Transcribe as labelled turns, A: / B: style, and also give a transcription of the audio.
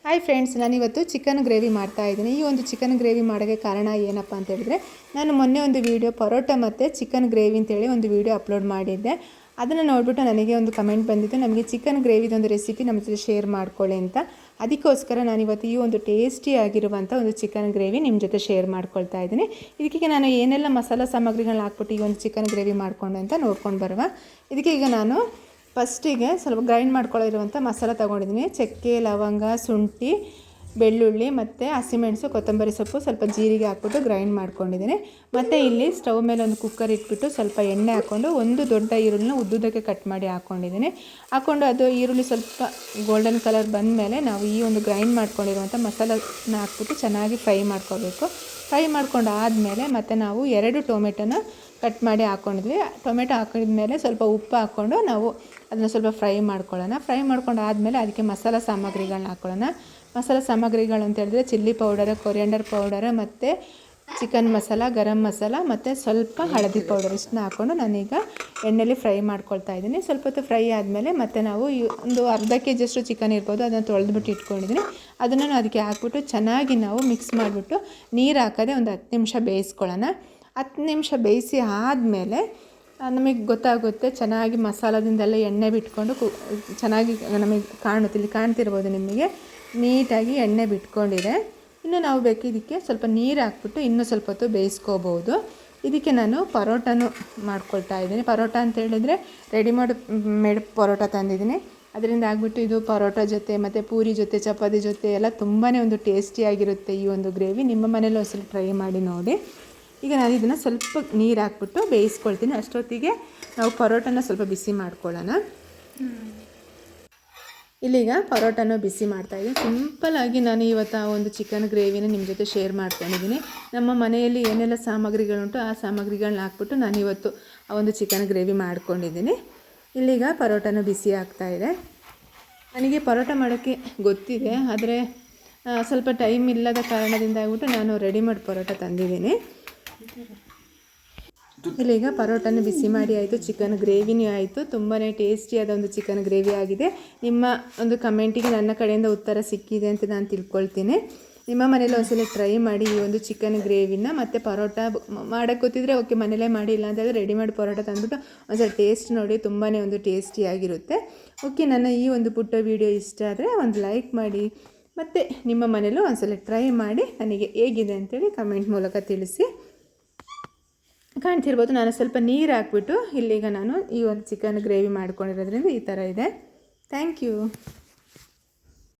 A: Hi friends, ನಾನಿವತ್ತು chicken gravy ಮಾಡ್ತಾಯಿದ್ದೀನಿ. ಈ ಒಂದು ಚಿಕನ್ ಗ್ರೇವಿ ಮಾಡೋಕ್ಕೆ ಕಾರಣ ಏನಪ್ಪ ಅಂತ ಹೇಳಿದ್ರೆ, ನಾನು ಮೊನ್ನೆ ಒಂದು ವೀಡಿಯೋ ಪರೋಟ ಮತ್ತು ಚಿಕನ್ ಗ್ರೇವಿ ಅಂತೇಳಿ ಒಂದು ವೀಡಿಯೋ ಅಪ್ಲೋಡ್ ಮಾಡಿದ್ದೆ. ಅದನ್ನು ನೋಡಿಬಿಟ್ಟು ನನಗೆ ಒಂದು ಕಮೆಂಟ್ ಬಂದಿತ್ತು, ನಮಗೆ ಚಿಕನ್ ಗ್ರೇವಿದೊಂದು ರೆಸಿಪಿ ನಮ್ಮ ಜೊತೆ ಶೇರ್ ಮಾಡ್ಕೊಳ್ಳಿ ಅಂತ. ಅದಕ್ಕೋಸ್ಕರ ನಾನಿವತ್ತು ಈ ಒಂದು ಟೇಸ್ಟಿ ಆಗಿರುವಂಥ ಒಂದು ಚಿಕನ್ ಗ್ರೇವಿ ನಿಮ್ಮ ಜೊತೆ ಶೇರ್ ಮಾಡ್ಕೊಳ್ತಾ ಇದ್ದೀನಿ. ಇದಕ್ಕೆ ನಾನು ಏನೆಲ್ಲ ಮಸಾಲ ಸಾಮಗ್ರಿಗಳನ್ನ ಹಾಕ್ಬಿಟ್ಟು ಈ ಒಂದು ಚಿಕನ್ ಗ್ರೇವಿ ಮಾಡಿಕೊಂಡು ಅಂತ ನೋಡ್ಕೊಂಡು ಬರುವ. ಇದಕ್ಕೆ ಈಗ ನಾನು ಫಸ್ಟಿಗೆ ಸ್ವಲ್ಪ ಗ್ರೈಂಡ್ ಮಾಡ್ಕೊಳ್ಳಿರುವಂಥ ಮಸಾಲ ತೊಗೊಂಡಿದ್ದೀನಿ. ಚಕ್ಕೆ, ಲವಂಗ, ಶುಂಠಿ, ಬೆಳ್ಳುಳ್ಳಿ ಮತ್ತು ಹಸಿಮೆಣಸು, ಕೊತ್ತಂಬರಿ ಸೊಪ್ಪು, ಸ್ವಲ್ಪ ಜೀರಿಗೆ ಹಾಕ್ಬಿಟ್ಟು ಗ್ರೈಂಡ್ ಮಾಡ್ಕೊಂಡಿದ್ದೀನಿ. ಮತ್ತು ಇಲ್ಲಿ ಸ್ಟವ್ ಮೇಲೆ ಒಂದು ಕುಕ್ಕರ್ ಇಟ್ಬಿಟ್ಟು ಸ್ವಲ್ಪ ಎಣ್ಣೆ ಹಾಕ್ಕೊಂಡು ಒಂದು ದೊಡ್ಡ ಈರುಳ್ಳಿನ ಉದ್ದುದಕ್ಕೆ ಕಟ್ ಮಾಡಿ ಹಾಕ್ಕೊಂಡಿದ್ದೀನಿ. ಹಾಕ್ಕೊಂಡು ಅದು ಈರುಳ್ಳಿ ಸ್ವಲ್ಪ ಗೋಲ್ಡನ್ ಕಲರ್ ಬಂದ ಮೇಲೆ ನಾವು ಈ ಒಂದು ಗ್ರೈಂಡ್ ಮಾಡ್ಕೊಂಡಿರುವಂಥ ಮಸಾಲನ ಹಾಕ್ಬಿಟ್ಟು ಚೆನ್ನಾಗಿ ಫ್ರೈ ಮಾಡ್ಕೋಬೇಕು. ಫ್ರೈ ಮಾಡ್ಕೊಂಡು ಆದಮೇಲೆ ಮತ್ತು ನಾವು 2 ಟೊಮೆಟೊನ ಕಟ್ ಮಾಡಿ ಹಾಕ್ಕೊಂಡಿದ್ವಿ. ಟೊಮೆಟೊ ಹಾಕಿದ್ಮೇಲೆ ಸ್ವಲ್ಪ ಉಪ್ಪು ಹಾಕ್ಕೊಂಡು ನಾವು ಅದನ್ನು ಸ್ವಲ್ಪ ಫ್ರೈ ಮಾಡ್ಕೊಳ್ಳೋಣ. ಫ್ರೈ ಮಾಡ್ಕೊಂಡು ಆದಮೇಲೆ ಅದಕ್ಕೆ ಮಸಾಲ ಸಾಮಗ್ರಿಗಳನ್ನ ಹಾಕ್ಕೊಳ್ಳೋಣ. ಮಸಾಲ ಸಾಮಗ್ರಿಗಳು ಅಂತ ಹೇಳಿದ್ರೆ ಚಿಲ್ಲಿ ಪೌಡರ್, ಕೊರಿಯಂಡರ್ ಪೌಡರ್ ಮತ್ತು ಚಿಕನ್ ಮಸಾಲ, ಗರಂ ಮಸಾಲ ಮತ್ತು ಸ್ವಲ್ಪ ಹಳದಿ ಪೌಡರ್ ಇಷ್ಟನ್ನ ಹಾಕ್ಕೊಂಡು ನಾನೀಗ ಎಣ್ಣೆಯಲ್ಲಿ ಫ್ರೈ ಮಾಡ್ಕೊಳ್ತಾ ಇದ್ದೀನಿ. ಸ್ವಲ್ಪ ಹೊತ್ತು ಫ್ರೈ ಆದಮೇಲೆ ಮತ್ತು ನಾವು ಒಂದು ಅರ್ಧ kg ಅಷ್ಟು ಚಿಕನ್ ಇರ್ಬೋದು, ಅದನ್ನು ತೊಳೆದ್ಬಿಟ್ಟು ಇಟ್ಕೊಂಡಿದ್ದೀನಿ. ಅದನ್ನು ಅದಕ್ಕೆ ಹಾಕ್ಬಿಟ್ಟು ಚೆನ್ನಾಗಿ ನಾವು ಮಿಕ್ಸ್ ಮಾಡಿಬಿಟ್ಟು ನೀರು ಹಾಕದೆ ಒಂದು 10 ನಿಮಿಷ ಬೇಯಿಸ್ಕೊಳ್ಳೋಣ. 10 ನಿಮಿಷ ಬೇಯಿಸಿ ಆದಮೇಲೆ ನಮಗೆ ಗೊತ್ತಾಗುತ್ತೆ ಚೆನ್ನಾಗಿ ಮಸಾಲದಿಂದೆಲ್ಲ ಎಣ್ಣೆ ಬಿಟ್ಕೊಂಡು ಚೆನ್ನಾಗಿ ನಮಗೆ ಕಾಣುತ್ತೆ. ಇಲ್ಲಿ ಕಾಣ್ತಿರ್ಬೋದು ನಿಮಗೆ ನೀಟಾಗಿ ಎಣ್ಣೆ ಬಿಟ್ಕೊಂಡಿದೆ. ಇನ್ನು ನಾವು ಬೇಕಿದ್ದಕ್ಕೆ ಸ್ವಲ್ಪ ನೀರು ಹಾಕ್ಬಿಟ್ಟು ಇನ್ನೂ ಸ್ವಲ್ಪ ಹೊತ್ತು ಬೇಯಿಸ್ಕೋಬೋದು. ಇದಕ್ಕೆ ನಾನು ಪರೋಟನೂ ಮಾಡ್ಕೊಳ್ತಾ ಇದ್ದೀನಿ. ಪರೋಟ ಅಂತ ಹೇಳಿದರೆ ರೆಡಿಮೇಡ್ ಪರೋಟ ತಂದಿದ್ದೀನಿ. ಅದರಿಂದ ಆಗಿಬಿಟ್ಟು ಇದು ಪರೋಟ ಜೊತೆ ಮತ್ತು ಪೂರಿ ಜೊತೆ, ಚಪಾತಿ ಜೊತೆ ಎಲ್ಲ ತುಂಬಾ ಒಂದು ಟೇಸ್ಟಿಯಾಗಿರುತ್ತೆ ಈ ಒಂದು ಗ್ರೇವಿ. ನಿಮ್ಮ ಮನೇಲಿ ಒಂದ್ಸಲ ಟ್ರೈ ಮಾಡಿ ನೋಡಿ. ಈಗ ನಾನು ಇದನ್ನು ಸ್ವಲ್ಪ ನೀರು ಹಾಕ್ಬಿಟ್ಟು ಬೇಯಿಸ್ಕೊಳ್ತೀನಿ. ಅಷ್ಟೊತ್ತಿಗೆ ನಾವು ಪರೋಟನ ಸ್ವಲ್ಪ ಬಿಸಿ ಮಾಡ್ಕೊಳ್ಳೋಣ. ಇಲ್ಲಿಗ ಪರೋಟನ ಬಿಸಿ ಮಾಡ್ತಾಯಿದ್ದೀನಿ. ಸಿಂಪಲ್ಲಾಗಿ ನಾನು ಇವತ್ತು ಆ ಒಂದು ಚಿಕನ್ ಗ್ರೇವಿನ ನಿಮ್ಮ ಜೊತೆ ಶೇರ್ ಮಾಡ್ಕೊಂಡಿದ್ದೀನಿ. ನಮ್ಮ ಮನೆಯಲ್ಲಿ ಏನೆಲ್ಲ ಸಾಮಗ್ರಿಗಳುಂಟು ಆ ಸಾಮಗ್ರಿಗಳನ್ನ ಹಾಕ್ಬಿಟ್ಟು ನಾನು ಇವತ್ತು ಆ ಒಂದು ಚಿಕನ್ ಗ್ರೇವಿ ಮಾಡ್ಕೊಂಡಿದ್ದೀನಿ. ಇಲ್ಲಿಗ ಪರೋಟನ ಬಿಸಿ ಆಗ್ತಾಯಿದೆ. ನನಗೆ ಪರೋಟ ಮಾಡೋಕ್ಕೆ ಗೊತ್ತಿದೆ, ಆದರೆ ಸ್ವಲ್ಪ ಟೈಮ್ ಇಲ್ಲದ ಕಾರಣದಿಂದ ಆಗ್ಬಿಟ್ಟು ನಾನು ರೆಡಿಮೇಡ್ ಪರೋಟ ತಂದಿದ್ದೀನಿ. ಇಲ್ಲೀಗ ಪರೋಟನ ಬಿಸಿ ಮಾಡಿ ಆಯಿತು, ಚಿಕನ್ ಗ್ರೇವಿನೂ ಆಯಿತು. ತುಂಬಾ ಟೇಸ್ಟಿಯಾದ ಒಂದು ಚಿಕನ್ ಗ್ರೇವಿ ಆಗಿದೆ. ನಿಮ್ಮ ಒಂದು ಕಮೆಂಟಿಗೆ ನನ್ನ ಕಡೆಯಿಂದ ಉತ್ತರ ಸಿಕ್ಕಿದೆ ಅಂತ ನಾನು ತಿಳ್ಕೊಳ್ತೀನಿ. ನಿಮ್ಮ ಮನೇಲಿ ಒಂದ್ಸಲ ಟ್ರೈ ಮಾಡಿ ಈ ಒಂದು ಚಿಕನ್ ಗ್ರೇವಿನ. ಮತ್ತು ಪರೋಟ ಮಾಡೋಕ್ಕೆ ಗೊತ್ತಿದ್ರೆ ಓಕೆ, ಮನೇಲೇ ಮಾಡಿ. ಇಲ್ಲ ಅಂತಂದರೆ ರೆಡಿಮೇಡ್ ಪರೋಟ ತಂದುಬಿಟ್ಟು ಒಂದ್ಸಲ ಟೇಸ್ಟ್ ನೋಡಿ, ತುಂಬಾ ಒಂದು ಟೇಸ್ಟಿಯಾಗಿರುತ್ತೆ. ಓಕೆ, ನನ್ನ ಈ ಒಂದು ಪುಟ್ಟ ವೀಡಿಯೋ ಇಷ್ಟ ಆದರೆ ಒಂದು ಲೈಕ್ ಮಾಡಿ. ಮತ್ತು ನಿಮ್ಮ ಮನೇಲೂ ಒಂದ್ಸಲ ಟ್ರೈ ಮಾಡಿ ನನಗೆ ಹೇಗಿದೆ ಅಂತೇಳಿ ಕಮೆಂಟ್ ಮೂಲಕ ತಿಳಿಸಿ. ಕಾಣ್ತಿರ್ಬೋದು ನಾನು ಸ್ವಲ್ಪ ನೀರು ಹಾಕ್ಬಿಟ್ಟು ಇಲ್ಲಿಗ ನಾನು ಈ ಒಂದು ಚಿಕನ್ ಗ್ರೇವಿ ಮಾಡ್ಕೊಂಡಿರೋದ್ರಿಂದ ಈ ಥರ ಇದೆ. Thank you.